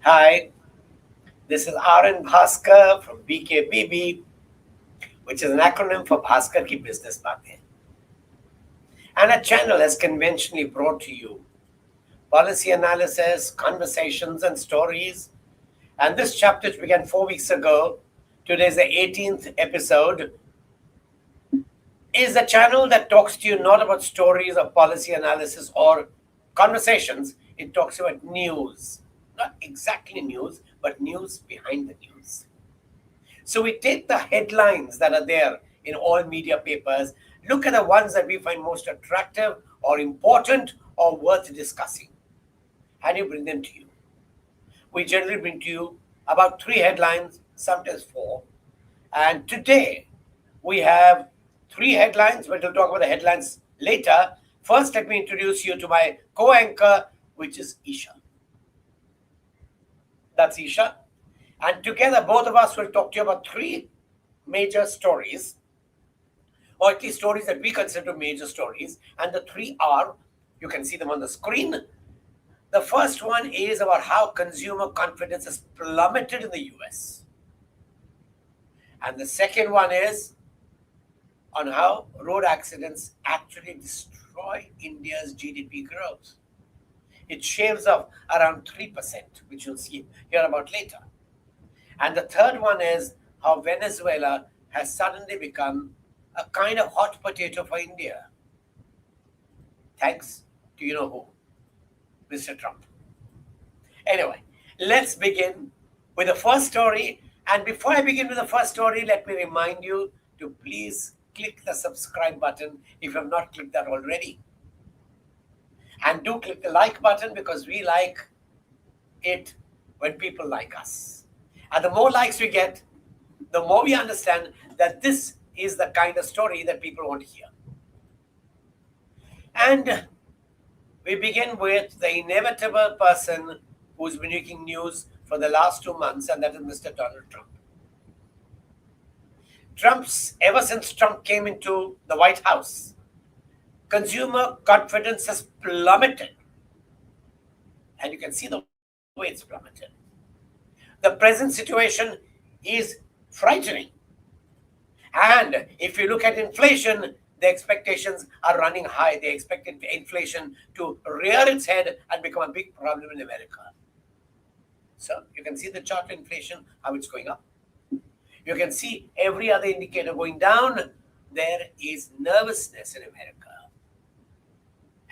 Hi, this is RN Bhaskar from BKBB, which is an acronym for Bhaskar Ki Business Baatein. And a channel has conventionally brought to you policy analysis, conversations, and stories. And this chapter, which began 4 weeks ago, today is the 18th episode, is a channel that talks to you not about stories or policy analysis or conversations. It talks about news. Not exactly news, but news behind the news. So we take the headlines that are there in all media papers, look at the ones that we find most attractive or important or worth discussing, and you bring them to you. We generally bring to you about 3 headlines, sometimes 4. And today we have 3 headlines, but we'll talk about the headlines later. First, let me introduce you to my co-anchor, which is Isha. That's Isha. And together, both of us will talk to you about 3 major stories, or at least stories that we consider major stories. And the 3 are, you can see them on the screen. The first one is about how consumer confidence has plummeted in the US. And the second one is on how road accidents actually destroy India's GDP growth. It shaves off around 3%, which you'll hear about later. And the third one is how Venezuela has suddenly become a kind of hot potato for India. Thanks to you know who? Mr. Trump. Anyway, let's begin with the first story. And before I begin with the first story, let me remind you to please click the subscribe button if you have not clicked that already. And do click the like button because we like it when people like us. And the more likes we get, the more we understand that this is the kind of story that people want to hear. And we begin with the inevitable person who's been making news for the last 2 months, and that is Mr. Donald Trump. Ever since Trump came into the White House, consumer confidence has plummeted. And you can see the way it's plummeted. The present situation is frightening. And if you look at inflation, the expectations are running high. They expect inflation to rear its head and become a big problem in America. So you can see the chart of inflation, how it's going up. You can see every other indicator going down. There is nervousness in America.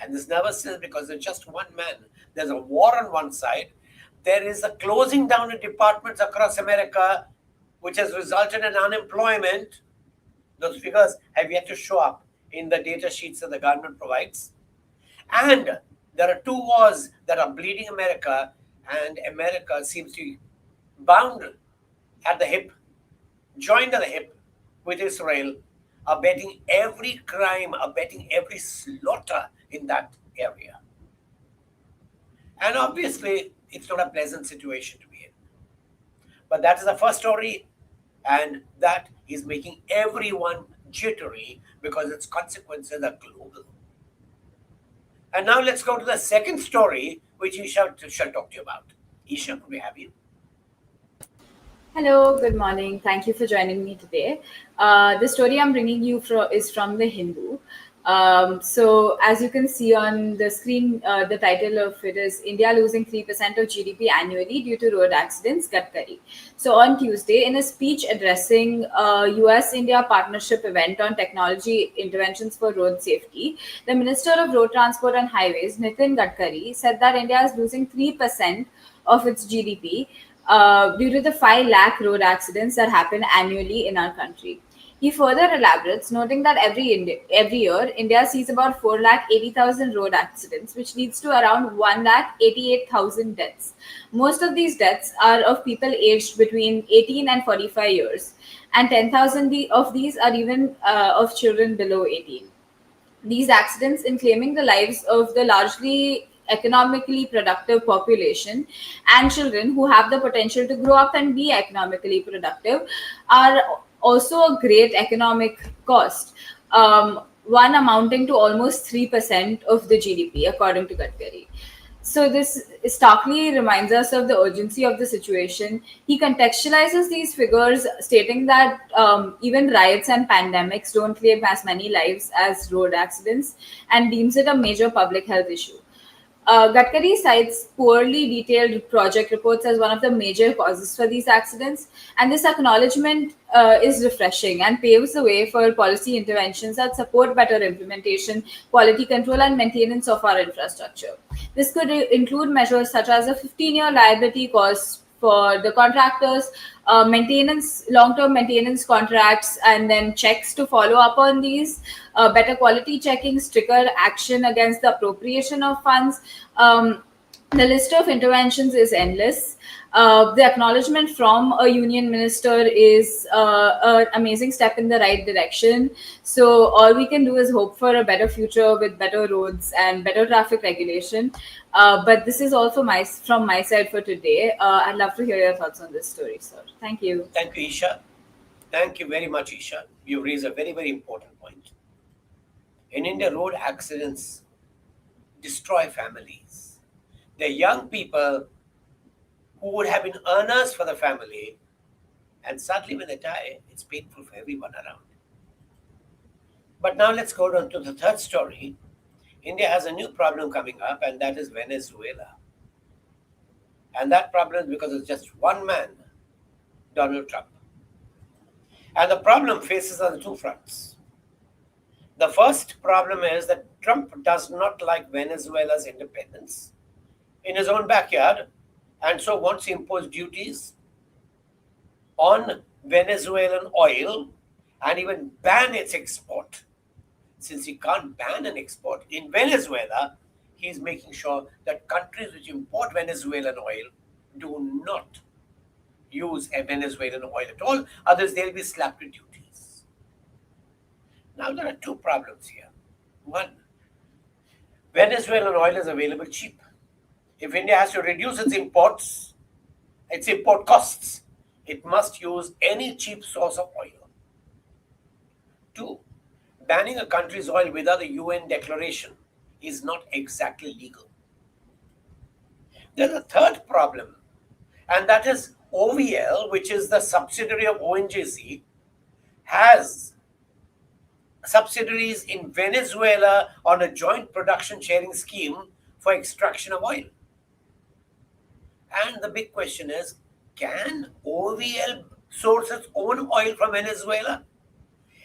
And this nervousness because there's just one man. There's a war on one side. There is a closing down of departments across America, which has resulted in unemployment. Those figures have yet to show up in the data sheets that the government provides. And there are 2 wars that are bleeding America, and America seems to be bound at the hip, joined at the hip with Israel, abetting every crime, abetting every slaughter in that area. And obviously, it's not a pleasant situation to be in. But that is the first story, and that is making everyone jittery because its consequences are global. And now let's go to the second story, which Isha shall talk to you about. Isha, could we have you? Hello, good morning. Thank you for joining me today. The story I'm bringing you is from The Hindu. So, as you can see on the screen, the title of it is India losing 3% of GDP annually due to road accidents, Gadkari. So, on Tuesday, in a speech addressing a US-India partnership event on technology interventions for road safety, the Minister of Road Transport and Highways, Nitin Gadkari, said that India is losing 3% of its GDP due to the 5 lakh road accidents that happen annually in our country. He further elaborates, noting that every year, India sees about 4,80,000 road accidents, which leads to around 1,88,000 deaths. Most of these deaths are of people aged between 18 and 45 years, and 10,000 of these are even of children below 18. These accidents, in claiming the lives of the largely economically productive population and children who have the potential to grow up and be economically productive, are also a great economic cost, one amounting to almost 3% of the GDP, according to Gadkari. So this starkly reminds us of the urgency of the situation. He contextualizes these figures, stating that even riots and pandemics don't claim as many lives as road accidents, and deems it a major public health issue. Gadkari cites poorly detailed project reports as one of the major causes for these accidents, and this acknowledgement is refreshing and paves the way for policy interventions that support better implementation, quality control, and maintenance of our infrastructure. This could include measures such as a 15-year liability cost for the contractors, maintenance, long-term maintenance contracts, and then checks to follow up on these, better quality checking, stricter action against the appropriation of funds. The list of interventions is endless. The acknowledgement from a union minister is an amazing step in the right direction. So all we can do is hope for a better future with better roads and better traffic regulation. But this is also from my side for today. I'd love to hear your thoughts on this story, sir. Thank you. Thank you, Isha. Thank you very much, Isha. You raise a very, very important point. In India, road accidents destroy families. They're young people who would have been earners for the family, and sadly, when they die, it's painful for everyone around. But now let's go on to the third story. India has a new problem coming up, and that is Venezuela. And that problem is because of just one man, Donald Trump. And the problem faces on two fronts. The first problem is that Trump does not like Venezuela's independence in his own backyard, and so wants to impose duties on Venezuelan oil and even ban its export. Since he can't ban an export in Venezuela, he's making sure that countries which import Venezuelan oil do not use a Venezuelan oil at all, others they'll be slapped with duties. Now there are two problems here. One, Venezuelan oil is available cheap. If India has to reduce its imports, its import costs, it must use any cheap source of oil. Two, banning a country's oil without a UN declaration is not exactly legal. There's a third problem, and that is OVL, which is the subsidiary of ONGC, has subsidiaries in Venezuela on a joint production sharing scheme for extraction of oil. And the big question is, can OVL source its own oil from Venezuela?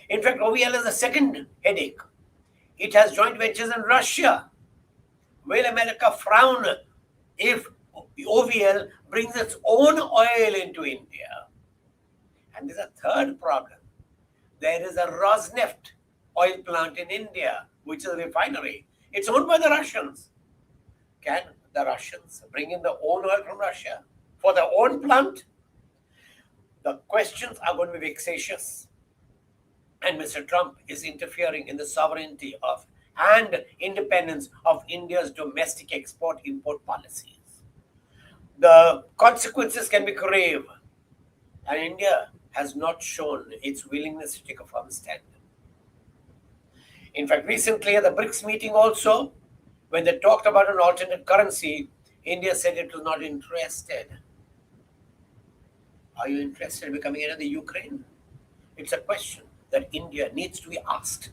In fact, OVL has a second headache. It has joint ventures in Russia. Will America frown if OVL brings its own oil into India? And there's a third problem. There is a Rosneft oil plant in India, which is a refinery. It's owned by the Russians. Can the Russians bring in their own oil from Russia for their own plant? The questions are going to be vexatious. And Mr. Trump is interfering in the sovereignty of and independence of India's domestic export-import policies. The consequences can be grave, and India has not shown its willingness to take a firm stand. In fact, recently at the BRICS meeting also, when they talked about an alternate currency, India said it was not interested. Are you interested in becoming another Ukraine? It's a question that India needs to be asked.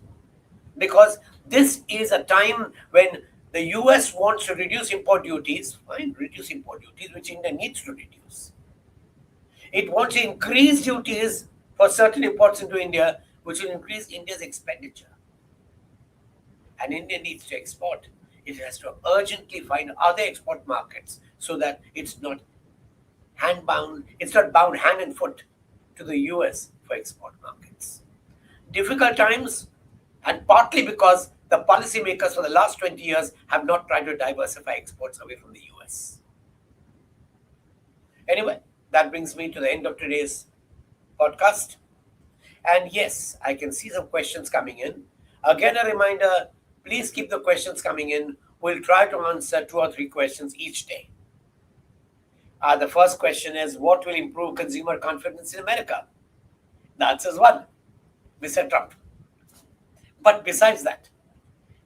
Because this is a time when the US wants to reduce import duties, fine, reduce import duties, which India needs to reduce. It wants to increase duties for certain imports into India, which will increase India's expenditure. And India needs to export. It has to urgently find other export markets so that it's not bound hand and foot to the US for export markets. Difficult times, and partly because the policymakers for the last 20 years have not tried to diversify exports away from the US. Anyway, that brings me to the end of today's podcast. And yes, I can see some questions coming in. Again, a reminder, please keep the questions coming in. We'll try to answer 2 or 3 questions each day. The first question is, what will improve consumer confidence in America? The answer is 1, Mr. Trump. But besides that,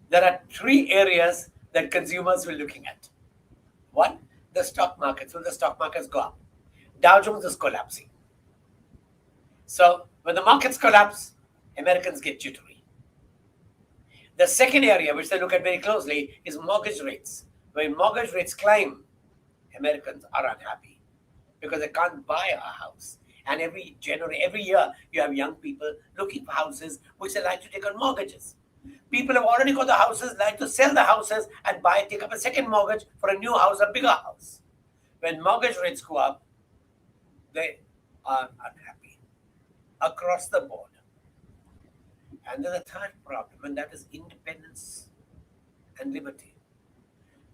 there are 3 areas that consumers will be looking at. One, the stock markets. Will the stock markets go up? Dow Jones is collapsing. So when the markets collapse, Americans get jittery. The second area which they look at very closely is mortgage rates. When mortgage rates climb, Americans are unhappy because they can't buy a house. And every year, you have young people looking for houses which they like to take on mortgages. People have already got the houses, like to sell the houses and take up a second mortgage for a new house, a bigger house. When mortgage rates go up, they are unhappy across the board. And then the third problem, and that is independence and liberty.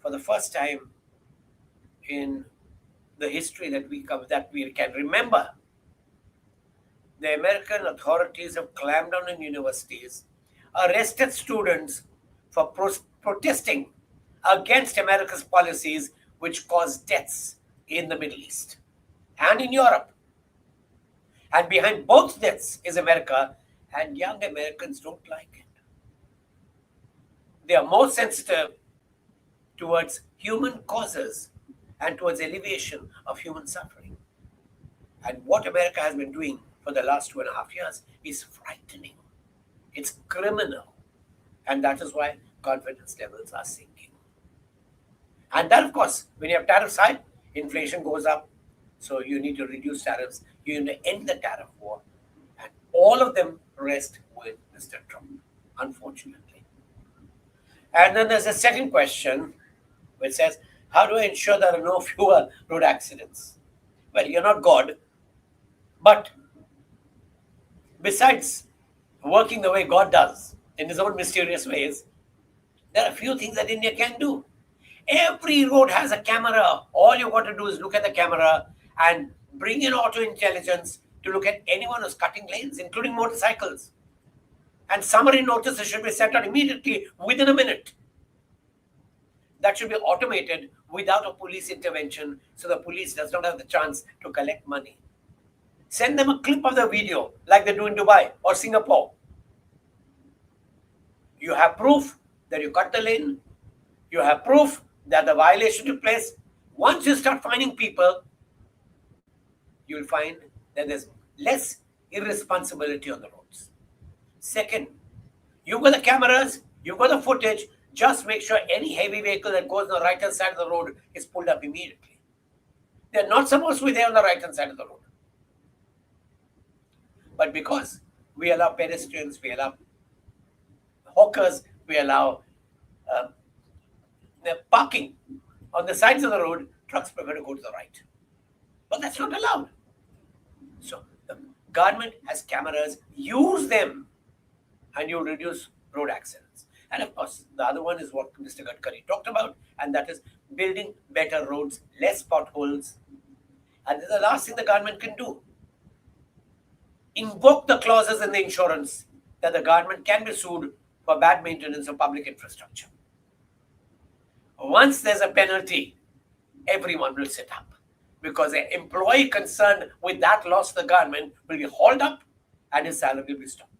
For the first time in the history that we can remember, the American authorities have clamped down on universities, arrested students for protesting against America's policies, which caused deaths in the Middle East and in Europe. And behind both deaths is America, and young Americans don't like it. They are more sensitive towards human causes and towards alleviation of human suffering. And what America has been doing for the last 2.5 years is frightening. It's criminal. And that is why confidence levels are sinking. And then, of course, when you have tariffs high, inflation goes up. So you need to reduce tariffs. You need to end the tariff war. And all of them rest with Mr. Trump, unfortunately. And then there's a second question which says, how do I ensure there are no fewer road accidents? Well, you're not God. But besides working the way God does in his own mysterious ways, there are a few things that India can do. Every road has a camera. All you got to do is look at the camera and bring in auto intelligence to look at anyone who's cutting lanes, including motorcycles. And summary notices should be sent out immediately within a minute. That should be automated without a police intervention, so the police does not have the chance to collect money. Send them a clip of the video like they do in Dubai or Singapore. You have proof that you cut the lane. You have proof that the violation took place. Once you start finding people, you'll find that there's less irresponsibility on the roads. Second, you've got the cameras, you've got the footage. Just make sure any heavy vehicle that goes on the right-hand side of the road is pulled up immediately. They're not supposed to be there on the right-hand side of the road. But because we allow pedestrians, we allow hawkers, we allow parking on the sides of the road, trucks prefer to go to the right. But that's not allowed. So the government has cameras, use them, and you'll reduce road accidents. And of course, the other one is what Mr. Gadkari talked about, and that is building better roads, less potholes. And this is the last thing the government can do. Invoke the clauses in the insurance that the government can be sued for bad maintenance of public infrastructure. Once there's a penalty, everyone will sit up because an employee concerned with that loss to the government will be hauled up and his salary will be stopped.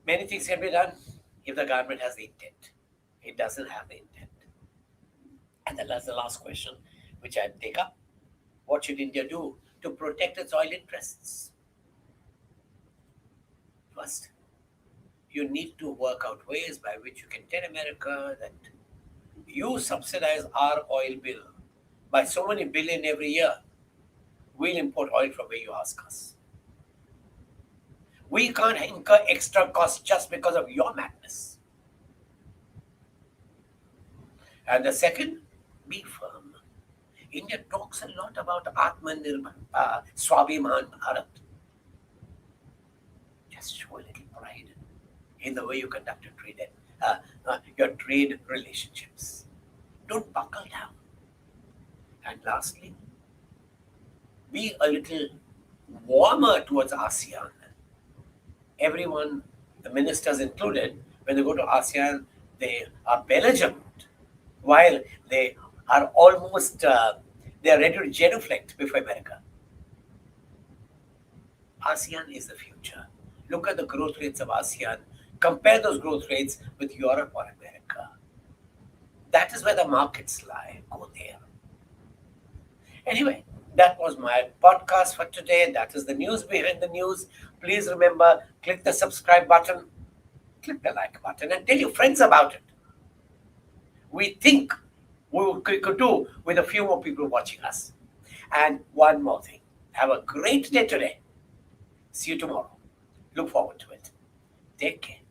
Many things can be done if the government has the intent. It doesn't have the intent. And that's the last question which I take up. What should India do to protect its oil interests? First, you need to work out ways by which you can tell America that you subsidize our oil bill by so many billion every year. We'll import oil from where you ask us. We can't incur extra costs just because of your madness. And the second, be firm. India talks a lot about Atmanirbhar, Swabhiman Bharat. Just show a little pride in the way you conduct your trade relationships. Don't buckle down. And lastly, be a little warmer towards ASEAN. Everyone, the ministers included, when they go to ASEAN, they are belligerent, while they are almost, they are ready to genuflect before America. ASEAN is the future. Look at the growth rates of ASEAN. Compare those growth rates with Europe or America. That is where the markets lie. Go there. Anyway, that was my podcast for today. That is the news behind the news. Please remember, click the subscribe button, click the like button, and tell your friends about it. We think we could do with a few more people watching us. And one more thing. Have a great day today. See you tomorrow. Look forward to it. Take care.